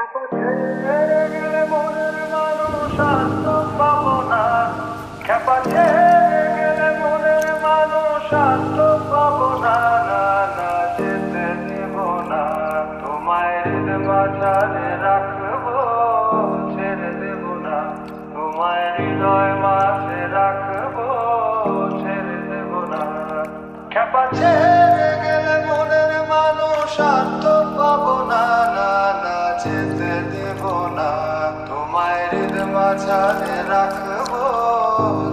ছেড়ে গেলে মনের মানুষ আর তো পাবো না। খ্যাপা ছেড়ে গেলে মনের মানুষ আর তো পাবো না। না না যেতে দেব না, তোমায় হৃদয় মাঝারে রাখবো, ছেড়ে দেব না। তোমায় হৃদয় মাঝে রাখবো, ছেড়ে দেব না। খ্যাপা ছেড়ে গেলে মনের মানুষ আর তো পাবো না। না না যেতে দেব না, তোমায় হৃদয় মাঝারে রাখবো,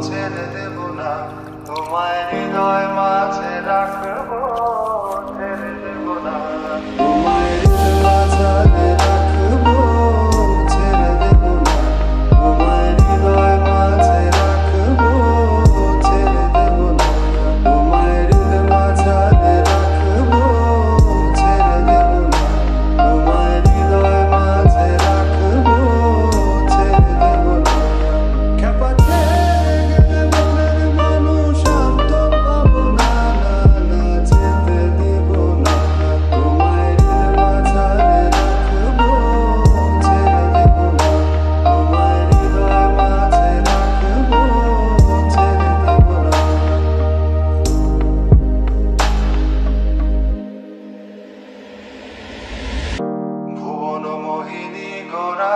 ছেড়ে দেব না। তোমায় হৃদয় মাঝে রাখবো, ছেড়ে দেব না। তোমায় হৃদয় মাঝারে রাখবো, ছেড়ে দেব না। তোমায় হৃদয় মাঝে রাখবো, ছেড়ে দেব না। তোমায় হৃদয় মাঝারে রাখবো, ছেড়ে দেব না। তোমায় হৃদয় মাঝে রাখবো, ছেড়ে দেব না। খ্যাপা ছেড়ে গেলে মনের মানুষ আর তো পাবো না। না না যেতে দেব না, তোমায় হৃদয় মাঝারে রাখবো, ছেড়ে দেব না। তোমায় হৃদয় মাঝে রাখবো, ছেড়ে দেব না। ভুবন মোহিনী গোরা